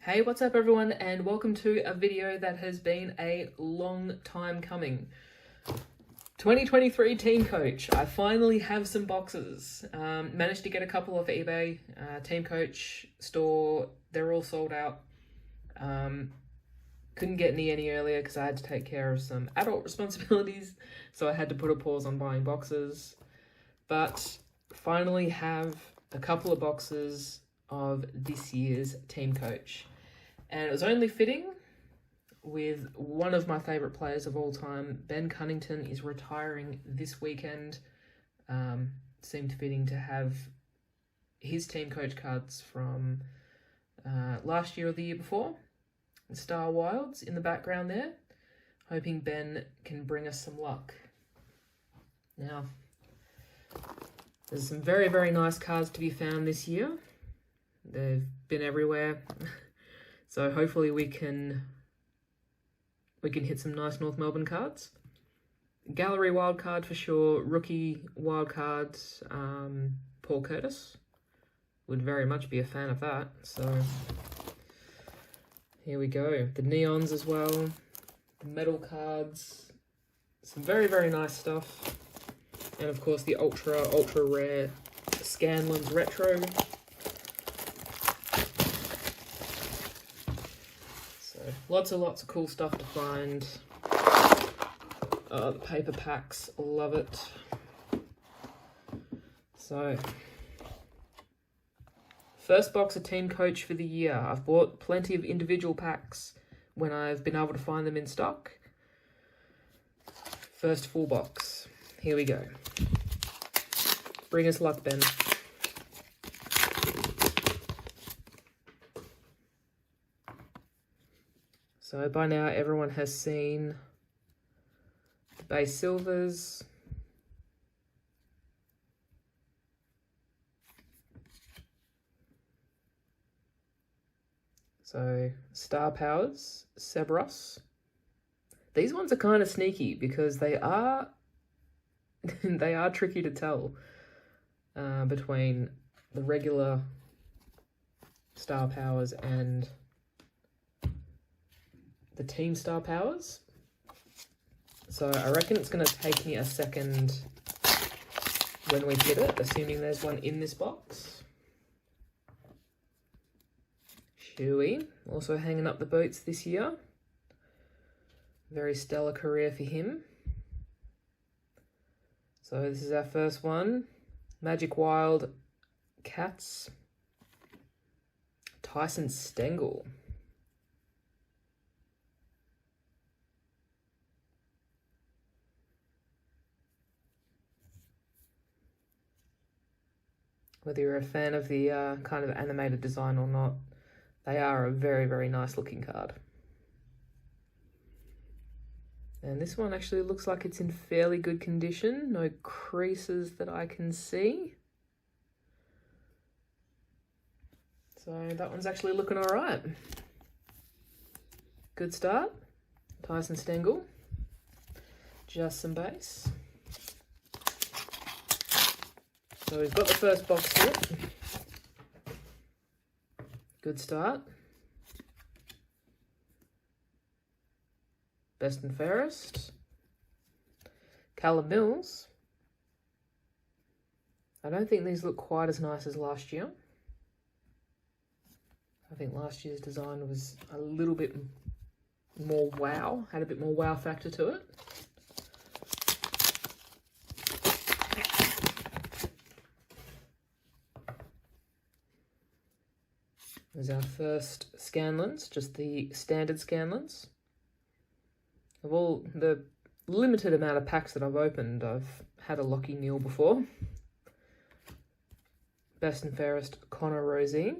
Hey, what's up everyone, and welcome to a video that has been a long time coming. 2023 Teamcoach. I finally have some boxes. Managed to get a couple off eBay. Teamcoach store, they're all sold out. Couldn't get any earlier because I had to take care of some adult responsibilities, so I had to put a pause on buying boxes. But finally have a couple of boxes of this year's Teamcoach. And it was only fitting with one of my favourite players of all time. Ben Cunnington is retiring this weekend. Seemed fitting to have his Teamcoach cards from last year or the year before. Star Wilds in the background there. Hoping Ben can bring us some luck. Now, there's some very, very nice cards to be found this year. They've been everywhere. So hopefully we can hit some nice North Melbourne cards. Gallery wildcard for sure. Rookie wildcards, Paul Curtis. Would very much be a fan of that. So here we go. The neons as well. The metal cards. Some very, very nice stuff. And of course the ultra rare Scanlon's Retro. Lots of cool stuff to find. The paper packs, love it. So, first box of Teamcoach for the year. I've bought plenty of individual packs when I've been able to find them in stock. First full box. Here we go. Bring us luck, Ben. So by now everyone has seen the base silvers. So star powers, Cerberus. These ones are kind of sneaky because they are they are tricky to tell between the regular star powers and the team star powers. So I reckon it's going to take me a second when we hit it, assuming there's one in this box. Shuey, also hanging up the boots this year. Very stellar career for him. So this is our first one. Magic Wild Cats. Tyson Stengel. Whether you're a fan of the kind of animated design or not, they are a very, very nice looking card. And this one actually looks like it's in fairly good condition. No creases that I can see. So that one's actually looking all right. Good start. Tyson Stengel. Just some base. So we've got the first box here. Good start. Best and fairest. Callum Mills. I don't think these look quite as nice as last year. I think last year's design was a little bit more wow, had a bit more wow factor to it. There's our first Scanlons, just the standard Scanlons. Of all the limited amount of packs that I've opened, I've had a Lockie Neal before. Best and fairest, Connor Rosie.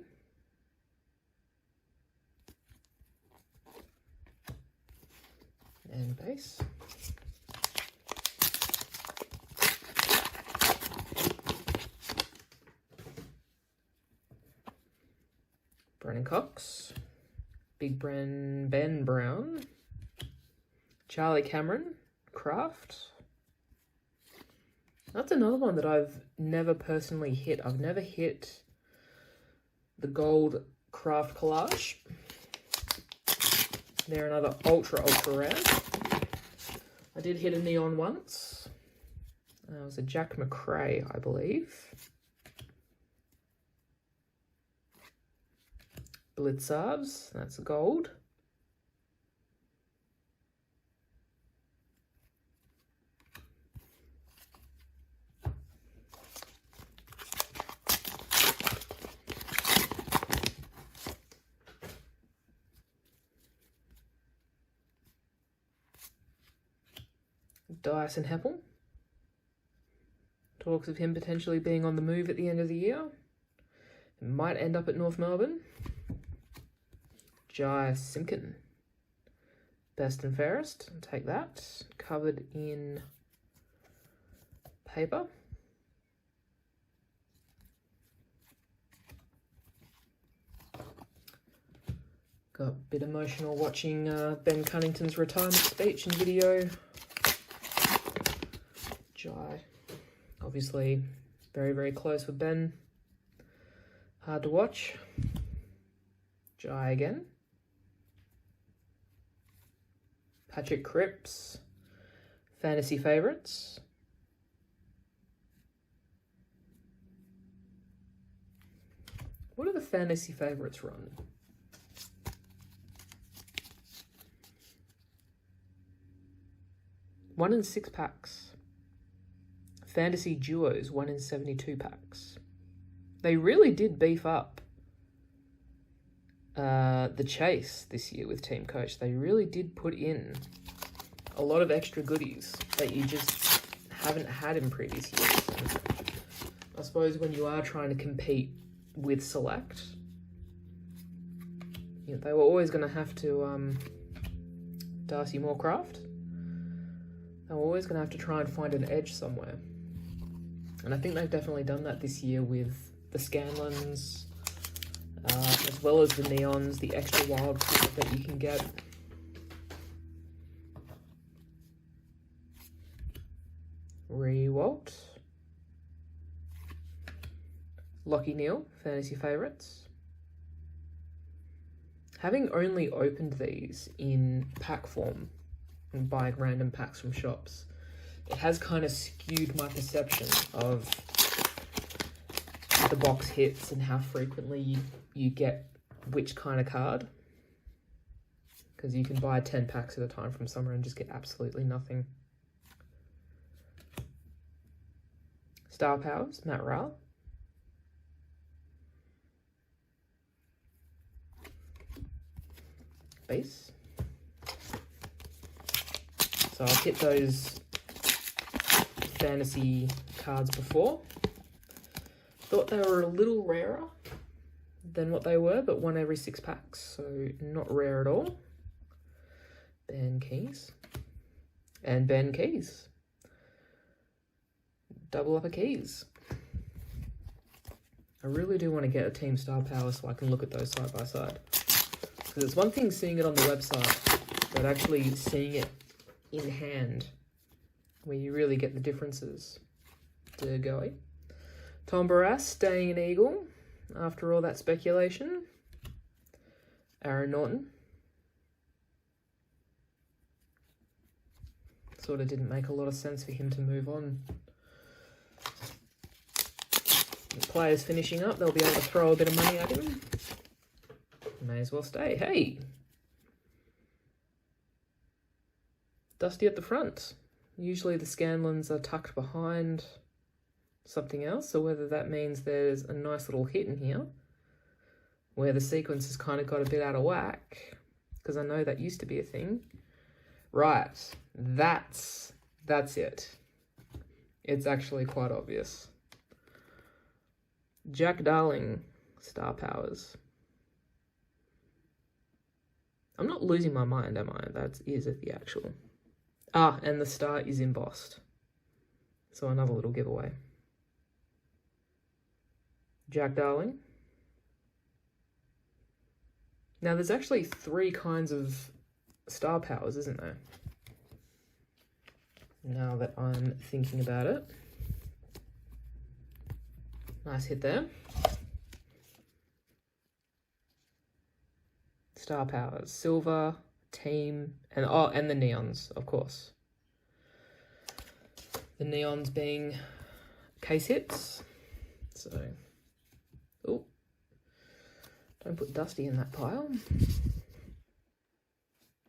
And base. Brennan Cox, Big Ben Brown, Charlie Cameron, Kraft. That's another one that I've never personally hit. I've never hit the gold Kraft collage. They're another ultra rare. I did hit a neon once. It was a Jack McRae, I believe. Blitzarves, that's gold. Dyson Heppel. Talks of him potentially being on the move at the end of the year. It might end up at North Melbourne. Jai Simkin. Best and fairest. Take that. Covered in paper. Got a bit emotional watching Ben Cunnington's retirement speech and video. Jai, obviously very, very close with Ben. Hard to watch. Jai again. Patrick Cripps. Fantasy favourites. What do the fantasy favourites run? One in 6 packs. Fantasy duos, 1 in 72 packs. They really did beef up the chase this year with Teamcoach. They really did put in a lot of extra goodies that you just haven't had in previous years. And I suppose when you are trying to compete with Select, you know, they were always going to have to Darcy Moorcraft. They were always going to have to try and find an edge somewhere. And I think they've definitely done that this year with the Scanlons, as well as the Neons, the extra wild card that you can get. Rewalt. Lockie Neal, fantasy favourites. Having only opened these in pack form and buying random packs from shops, it has kind of skewed my perception of the box hits and how frequently you get which kind of card. Because you can buy 10 packs at a time from somewhere and just get absolutely nothing. Star Powers, Matt Rowell. Base. So I've hit those fantasy cards before. Thought they were a little rarer than what they were, but 1 every 6 packs, so not rare at all. Ben Keys. And Ben Keys. Double up a Keys. I really do want to get a Team Star Power so I can look at those side by side. Because it's one thing seeing it on the website, but actually seeing it in hand, where you really get the differences. Dergoy. Tom Barras staying an Eagle after all that speculation. Aaron Norton. Sort of didn't make a lot of sense for him to move on. The players finishing up, they'll be able to throw a bit of money at him. May as well stay. Hey! Dusty at the front. Usually the Scanlons are tucked behind something else, so whether that means there's a nice little hit in here where the sequence has kind of got a bit out of whack, because I know that used to be a thing. Right, that's it. It's actually quite obvious. Jack Darling, Star Powers. I'm not losing my mind, am I? That is the actual. Ah, and the star is embossed. So another little giveaway. Jack Darling. Now there's actually 3 kinds of Star Powers, isn't there? Now that I'm thinking about it. Nice hit there. Star Powers. Silver, Team, and the neons, of course. The neons being case hits. So, oh, don't put Dusty in that pile.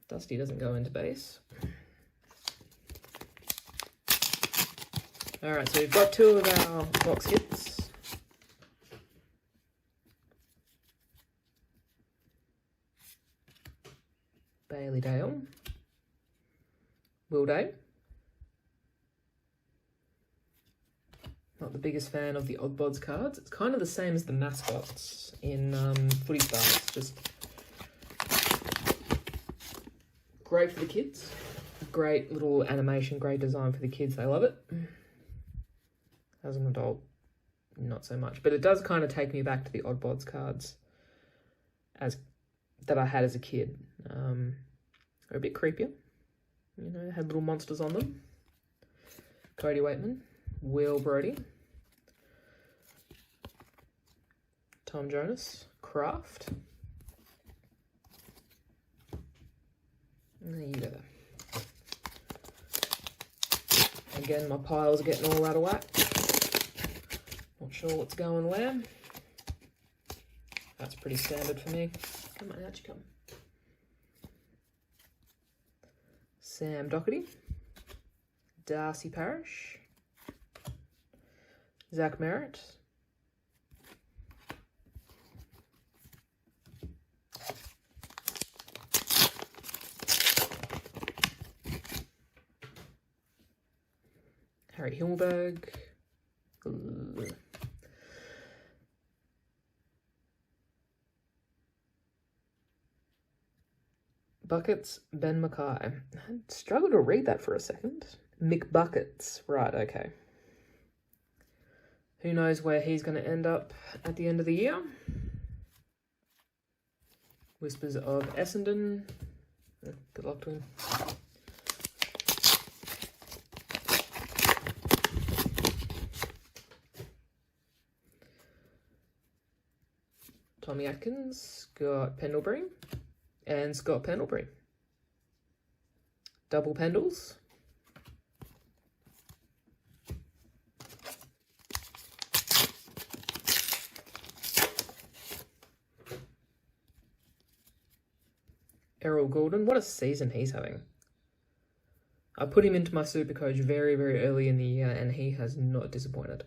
Dusty doesn't go into base. Alright, so we've got 2 of our box hits. Bailey Dale. Will Day. Not the biggest fan of the Odd Bods cards. It's kind of the same as the mascots in Footy Stars. Just great for the kids. Great little animation, great design for the kids. They love it. As an adult, not so much. But it does kind of take me back to the Odd Bods cards that I had as a kid. They're a bit creepier. You know, had little monsters on them. Cody Waitman. Will Brody. Tom Jonas. Kraft. There you go. Again, my pile's getting all out of whack. Not sure what's going where. That's pretty standard for me. Come on, out you come. Sam Doherty. Darcy Parish. Zach Merritt. Harry Himmelberg. Buckets, Ben Mackay. I struggled to read that for a second. McBuckets. Right, okay. Who knows where he's going to end up at the end of the year. Whispers of Essendon. Good luck to him. Tommy Atkins, Scott Pendlebury, and Scott Pendlebury. Double Pendles. Errol Gordon, what a season he's having. I put him into my Supercoach very, very early in the year, and he has not disappointed.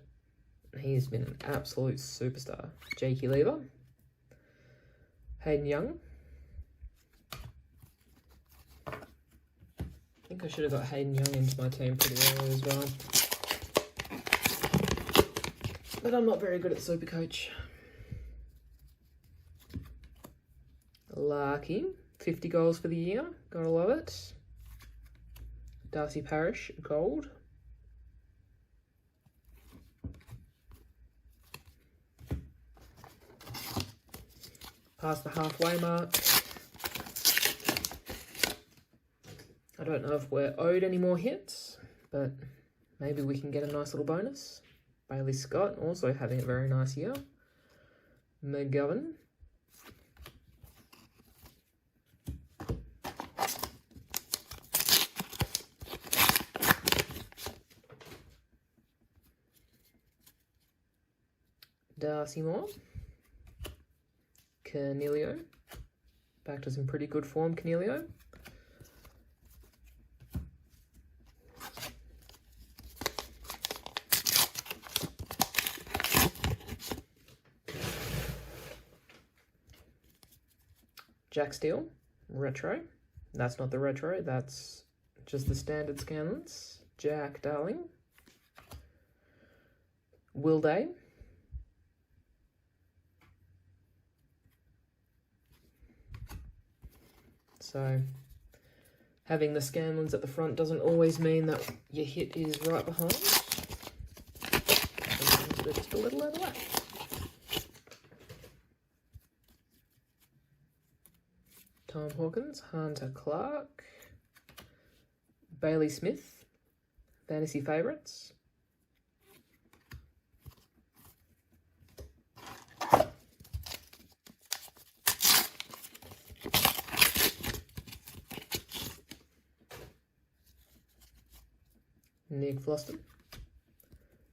He's been an absolute superstar. Jakey Lever. Hayden Young. I think I should have got Hayden Young into my team pretty early as well. But I'm not very good at Supercoach. Larky. 50 goals for the year. Gotta love it. Darcy Parish, gold. Past the halfway mark. I don't know if we're owed any more hits, but maybe we can get a nice little bonus. Bailey Scott, also having a very nice year. McGovern. Darcy Moore. Cornelio. Back to some pretty good form, Cornelio. Jack Steele. Retro. That's not the retro, that's just the standard Scanlens. Jack Darling. Will Day. So, having the Scanlens at the front doesn't always mean that your hit is right behind. Sometimes they're just a little out of whack. Tom Hawkins, Hunter Clark, Bailey Smith, Fantasy Favourites. Nick Floston,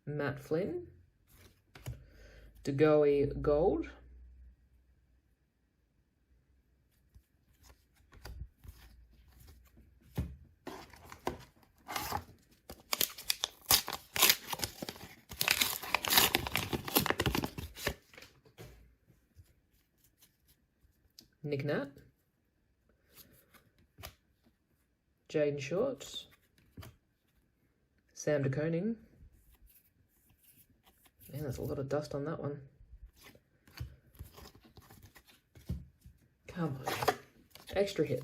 Matt Flynn, DeGoey Gold, Nick Nat, Jaden Short, Sam de Koning. Man, there's a lot of dust on that one. Come on. Extra hit.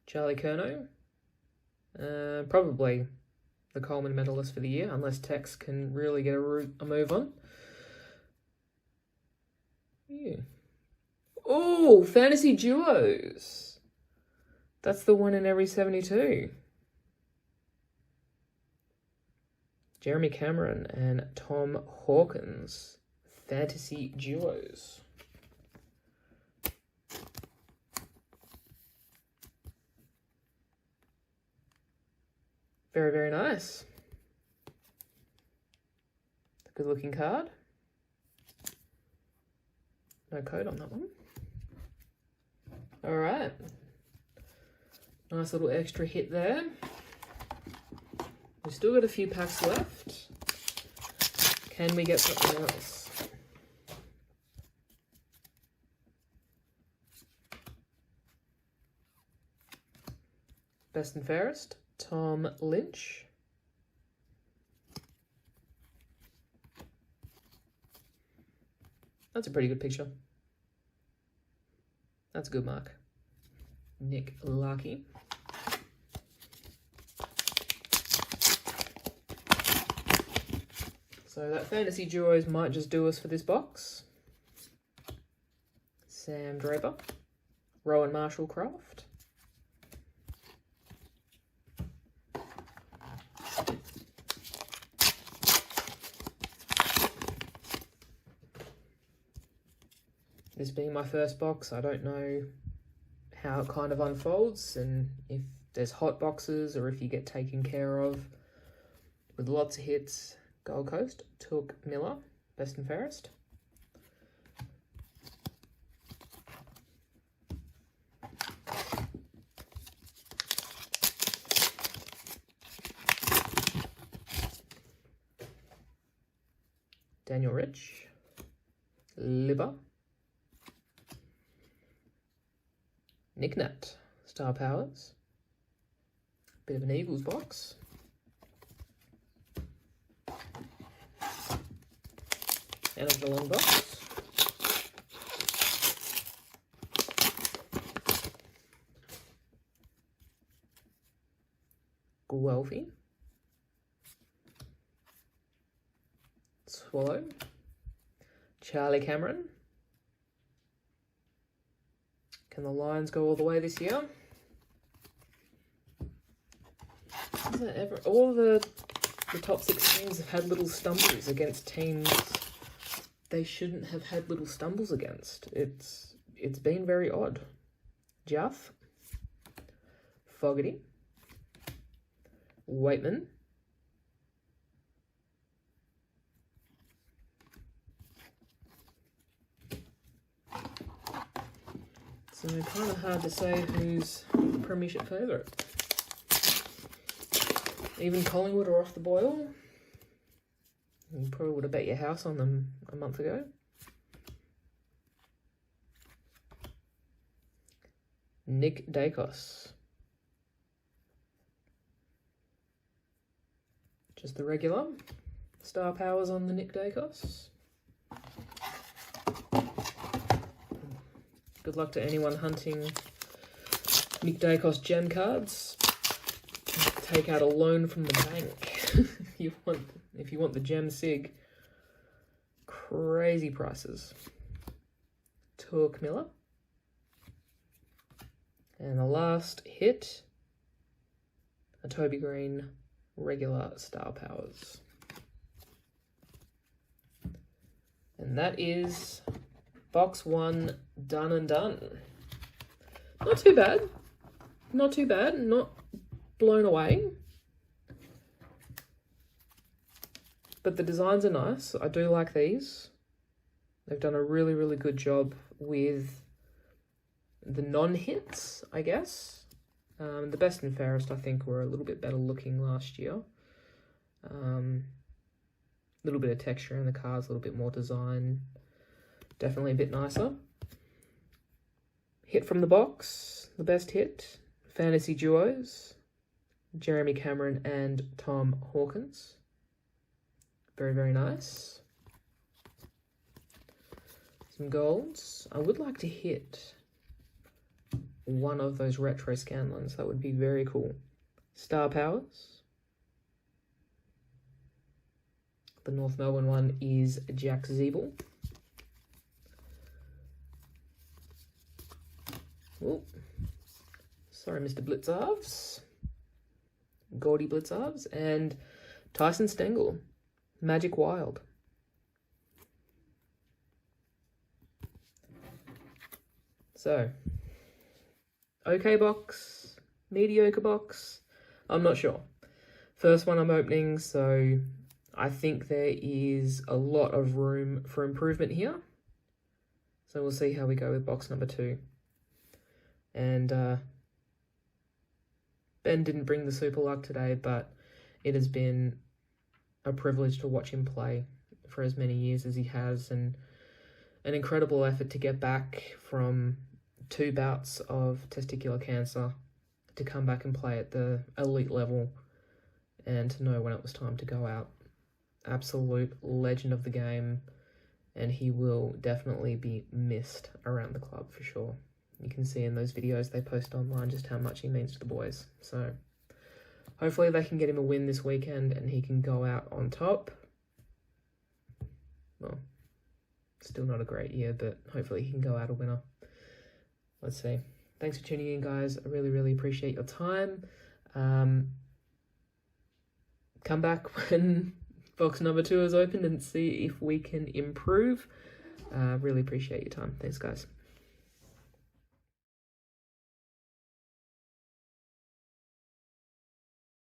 Charlie Curnow. Probably the Coleman medalist for the year, unless Tex can really get a move on. Yeah. Oh, Fantasy Duos. That's the one in every 72. Jeremy Cameron and Tom Hawkins. Fantasy Duos. Very, very nice. Good looking card. No code on that one. All right. Nice little extra hit there. We've still got a few packs left. Can we get something else? Best and fairest, Tom Lynch. That's a pretty good picture. That's a good mark. Nick Larkey. So that Fantasy Duos might just do us for this box. Sam Draper. Rowan Marshall Craft. This being my first box, I don't know how it kind of unfolds and if there's hot boxes or if you get taken care of with lots of hits. Gold Coast, Took Miller, best and fairest. Daniel Rich, Libba, Nick Nat, Star Powers, bit of an Eagles box. And a Geelong box. Guelphy. Swallow. Charlie Cameron. Can the Lions go all the way this year? All the top 6 teams have had little stumbles against teams they shouldn't have had little stumbles against. It's been very odd. Juff. Fogarty. Waitman. So kind of hard to say who's the premiership favourite. Even Collingwood are off the boil. You probably would have bet your house on them a month ago. Nick Dacos. Just the regular. Star Powers on the Nick Dacos. Good luck to anyone hunting Nick Dacos gem cards. Take out a loan from the bank. If you want the gem sig. Crazy prices. Took Miller. And the last hit, a Toby Green regular Star Powers. And that is Box 1 done and done. Not too bad. Not too bad. Not blown away. But the designs are nice. I do like these. They've done a really, really good job with the non-hints, I guess. The best and fairest, I think, were a little bit better looking last year. Little bit of texture in the cards, a little bit more design. Definitely a bit nicer. Hit from the box, the best hit. Fantasy duos, Jeremy Cameron and Tom Hawkins. Very, very nice. Some golds. I would like to hit one of those retro Scanlons. That would be very cool. Star Powers. The North Melbourne one is Jack Zeeble. Oh, sorry, Mr. Blitzarves. Gordy Blitzarves. And Tyson Stengel. Magic Wild. So, okay box, mediocre box, I'm not sure. First one I'm opening, so I think there is a lot of room for improvement here. So we'll see how we go with box number 2. And Ben didn't bring the super luck today, but it has been a privilege to watch him play for as many years as he has, and an incredible effort to get back from 2 bouts of testicular cancer to come back and play at the elite level and to know when it was time to go out. Absolute legend of the game, and he will definitely be missed around the club for sure. You can see in those videos they post online just how much he means to the boys. So hopefully they can get him a win this weekend and he can go out on top. Well, still not a great year, but hopefully he can go out a winner. Let's see. Thanks for tuning in, guys. I really, really appreciate your time. Come back when box number 2 is opened and see if we can improve. Really appreciate your time. Thanks, guys.